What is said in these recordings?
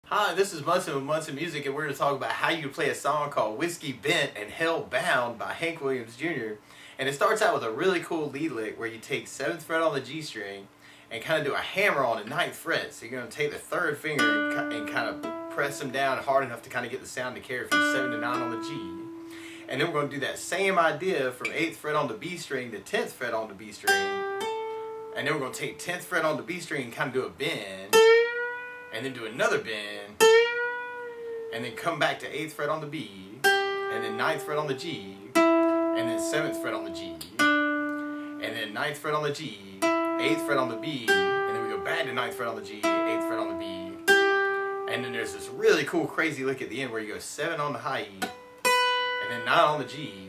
Hi, this is Munson with Munson Music, and we're going to talk about how you can play a song called Whiskey Bent and Hell Bound by Hank Williams Jr. And it starts out with a really cool lead lick where you take 7th fret on the G string and kind of do a hammer on the 9th fret. So you're going to take the 3rd finger and kind of press them down hard enough to kind of get the sound to carry from 7 to 9 on the G. And then we're going to do that same idea from 8th fret on the B string to 10th fret on the B string. And then we're going to take 10th fret on the B string and kind of do a bend. And then do another bend, and then come back to 8th fret on the B, and then 9th fret on the G, and then 7th fret on the G, and then 9th fret on the G, 8th fret on the B, and then we go back to 9th fret on the G, 8th fret on the B, and then there's this really cool crazy lick at the end where you go 7 on the high E, and then 9 on the G,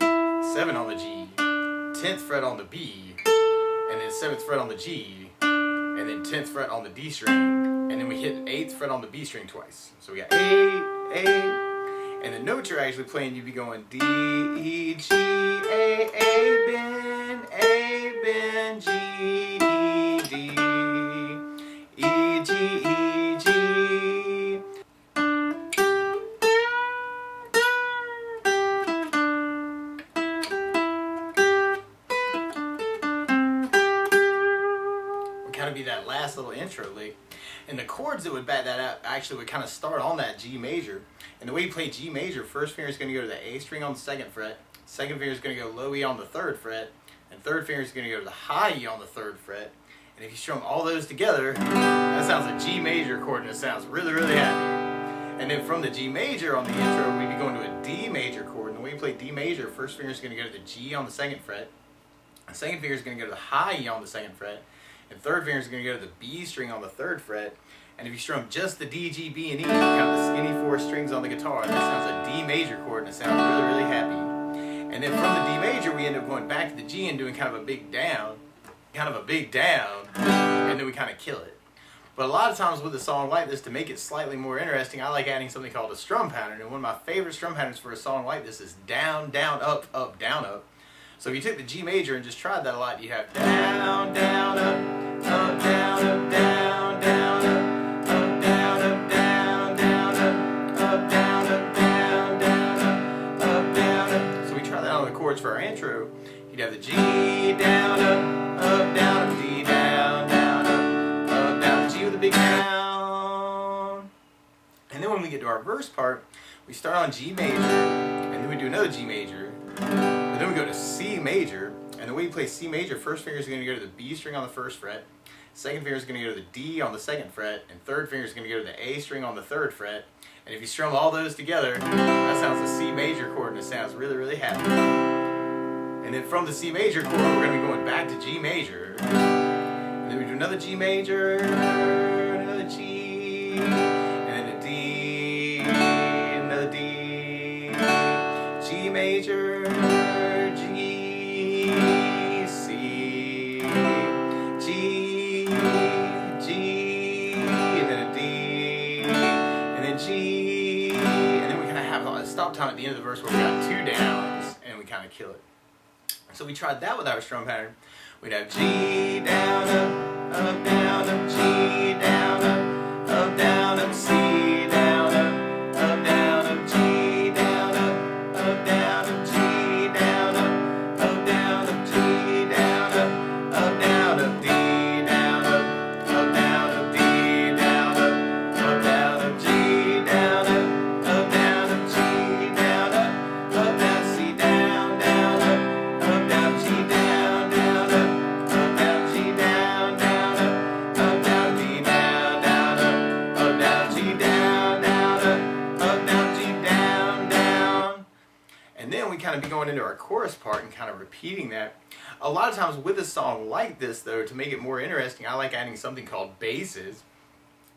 7 on the G, 10th fret on the B, and then 7th fret on the G, and then 10th fret on the D string. And then we hit 8th fret on the B string twice. So we got 8, 8, and the notes you're actually playing, you'd be going D, E, G, A, bend, G, D, E, G, E, G. Would kind of be that last little intro lick. And the chords that would back that up actually would kind of start on that G major. And the way you play G major, first finger is going to go to the A string on the 2nd fret, second finger is going to go low E on the 3rd fret, and third finger is going to go to the high E on the 3rd fret. And if you strum all those together, that sounds like G major chord, and it sounds really, really happy. And then from the G major on the intro, we'd be going to a D major chord. And the way you play D major, first finger is going to go to the G on the 2nd fret, the second finger is going to go to the high E on the 2nd fret, and third finger is going to go to the B string on the 3rd fret. And if you strum just the D, G, B, and E, kind of the skinny 4 strings on the guitar, that sounds a D major chord, and it sounds really, really happy. And then from the D major, we end up going back to the G and doing kind of a big down, and then we kind of kill it. But a lot of times with a song like this, to make it slightly more interesting, I like adding something called a strum pattern. And one of my favorite strum patterns for a song like this is down, down, up, up, down, up. So if you took the G major and just tried that a lot, you'd have down, down, up, up, down, up, down, down, up. Chords for our intro, you'd have the G down, up, down, up, D down, up, down, G with a big down. And then when we get to our verse part, we start on G major, and then we do another G major, and then we go to C major. And the way you play C major, first finger is going to go to the B string on the 1st fret, second finger is going to go to the D on the 2nd fret, and third finger is going to go to the A string on the 3rd fret. And if you strum all those together, that sounds a C major chord, and it sounds really, really happy. And then from the C major chord, we're going to be going back to G major. And then we do another G major, another G, and then a D, another D, G major, G, C, G, G, and then a D, and then G, and then we kind of have a stop time at the end of the verse where we got 2 downs, and we kind of kill it. So we tried that with our strum pattern. We'd have G down, up, down, up, G down, up, down, up, C down, up, down, up, G down, up, down, up, G down, up, down, up, G down, up, down, up, D down, up, down, up, D down, up, down, up, G down, up, down, up, G down, up, down, C down, down, up, down, G down, down, up, down, G down, down, up, down, D down, down, up, down, G down, down, up, down, G down, down. And then we kind of be going into our chorus part and kind of repeating that. A lot of times with a song like this, though, to make it more interesting, I like adding something called basses.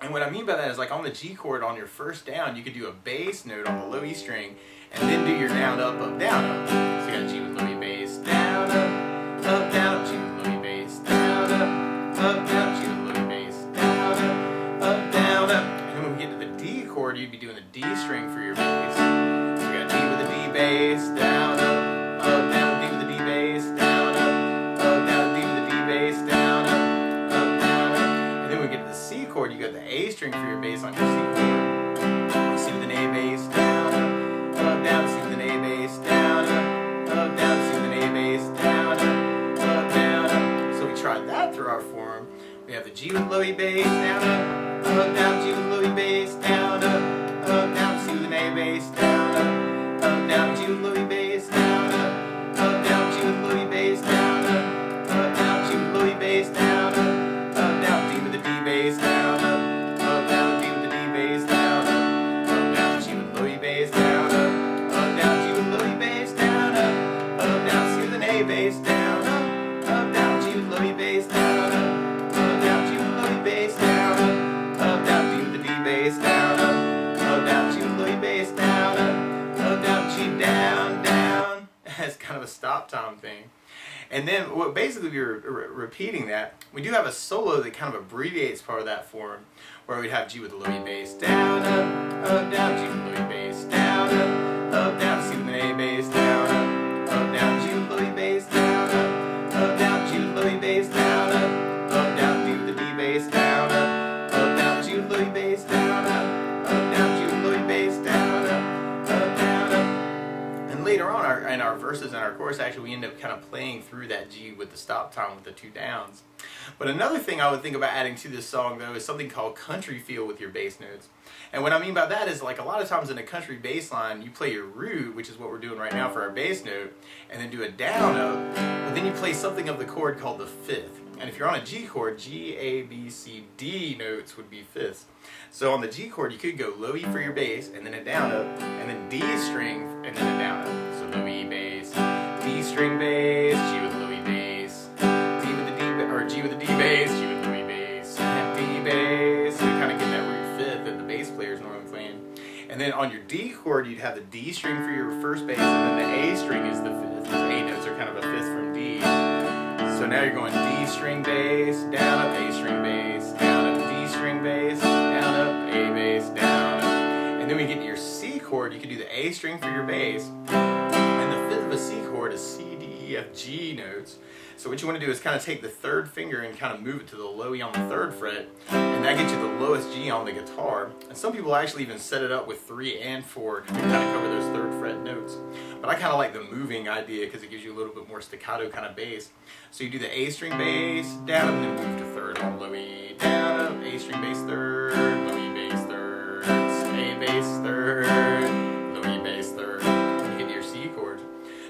And what I mean by that is, like on the G chord on your first down, you could do a bass note on the low E string and then do your down, up, down, up. So you got G with low E bass, down, up, down, up, G with low E bass, down, up, down, G with low E bass, down, down, up. And then when we get to the D chord, you'd be doing the D string for your bass. So you got D with a D bass, down, down, D with a D bass, down, down, D with a D bass, down, down, up. And then when we get to the C chord, you got the A string for your bass on your C chord. C with an A bass, down, up, down, C with an A bass, down, up, down, C with an A bass, down, up, down, up. So we tried that through our form. We have the G with low E bass, down, up, down, G with low E bass, down, up, down, C with an A bass, down, up, down, G with low E bass, down, down, G with low E bass, down, down, G with low E bass, down, down, D with the D bass, down, down, D with the D bass, down, down, G with low E bass, down, down, G with low E bass, down, down, C with an A bass, down, down, G with low E bass, down, down, G with low E bass, down, down, D with the D bass, down, down, G with low E bass, down, down, G down, down. It's kind of a stop time thing. And then basically we were repeating that. We do have a solo that kind of abbreviates part of that form, where we'd have G with the low E bass, down, down, G with low E bass, down, down, C with an A bass, down, down, G with low E bass, down, down, G with low E bass, down, down, D with the D bass, down, down, G with low E bass, down, down, G with low E bass, down, down. And later on in our verses and our chorus, actually, we end up kind of playing through that G with the stop time with the two downs. But another thing I would think about adding to this song, though, is something called country feel with your bass notes. And what I mean by that is, like, a lot of times in a country bass line, you play your root, which is what we're doing right now for our bass note, and then do a down up, but then you play something of the chord called the fifth. And if you're on a G chord, G, A, B, C, D notes would be fifths. So on the G chord, you could go low E for your bass, and then a down up, and then D string, and then a down up. So low E bass, D string bass, G with low E bass, D with the D, or G with the D bass, G with low E bass, and D bass. So you kind of get that root fifth that the bass player is normally playing. And then on your D chord, you'd have the D string for your first bass, and then the A string is the fifth. Because A notes are kind of a fifth from D. So now you're going D string bass, down up, A string bass, down up, D string bass, down up, A bass, down up. And then we get to your C chord, you can do the A string for your bass. And the fifth of a C chord is C, D, E, F, G notes. So what you want to do is kind of take the third finger and kind of move it to the low E on the third fret, and that gets you the lowest G on the guitar. And some people actually even set it up with 3 and 4 to kind of cover those third fret notes. But I kind of like the moving idea because it gives you a little bit more staccato kind of bass. So you do the A string bass, down, and then move to third on low E, down, up, A string bass third, low E bass third, A bass third, low E bass third, and you get to your C chords.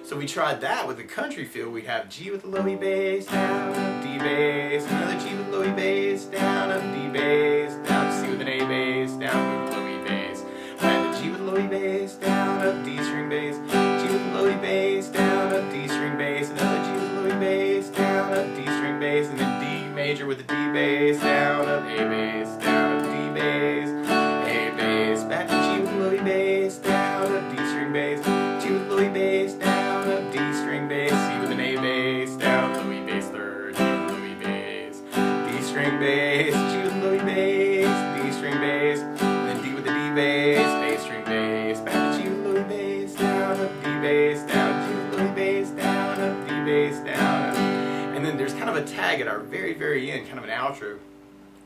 So we tried that with the country feel. We have G with the low E bass, down, up, D bass, another G with low E bass, down, up, D bass, down, C with an A bass, down, move low E bass. We have the G with low E bass, down, up, D string bass, G with low E bass, down, up, D string bass, another G with low E bass, down, up, D string bass, and then D major with the D bass, down, up, A bass, down, up, D bass, A bass, back to G with low E bass, down, up, D string bass, G with low E bass, down, up, D string bass, C with an A bass, down, low E bass third, G with low E bass, D string bass, G with low E bass, D string bass, then D with the D bass, A string bass, back to G with low E bass, down, up, D bass, down, G with low E bass, down, up, D bass, down, up. And then there's kind of a tag at our very, very end, kind of an outro,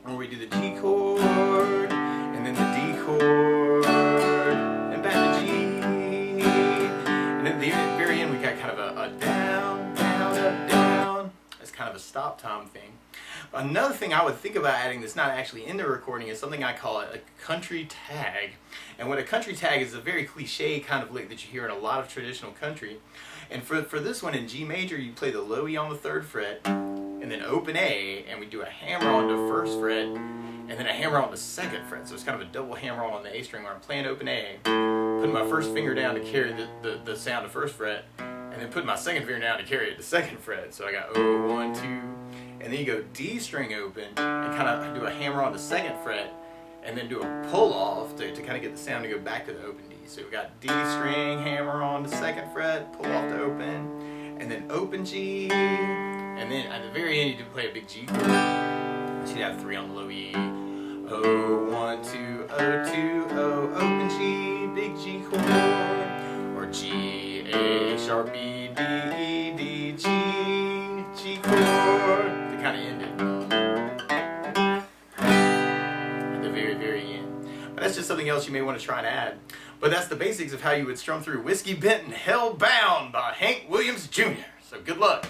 where we do the G chord, and then the D chord, and back to G. And then at the very end, we got kind of a down, down, up, down. It's kind of a stop time thing. Another thing I would think about adding that's not actually in the recording is something I call a country tag. And what a country tag is, a very cliche kind of lick that you hear in a lot of traditional country. And for this one in G major, you play the low E on the third fret, and then open A, and we do a hammer on the first fret, and then a hammer on the second fret. So it's kind of a double hammer on the A string where I'm playing open A, putting my first finger down to carry the sound of first fret, and then putting my second finger down to carry it to second fret. So I got 0, 1, 2, and then you go D string open, and kind of do a hammer on the second fret, and then do a pull off to kind of get the sound to go back to the open D. So we've got D string, hammer on the second fret, pull off to open, and then open G, and then at the very end you do play a big G chord. So you'd have 3 on the low E, 0, 1, 2, 0, 2, 0, open G, big G chord, or G, A, sharp B, D, E, D, G, G chord, to kind of end it. At the very, very end. That's just something else you may want to try and add. But that's the basics of how you would strum through Whiskey Benton Hellbound by Hank Williams Jr. So good luck.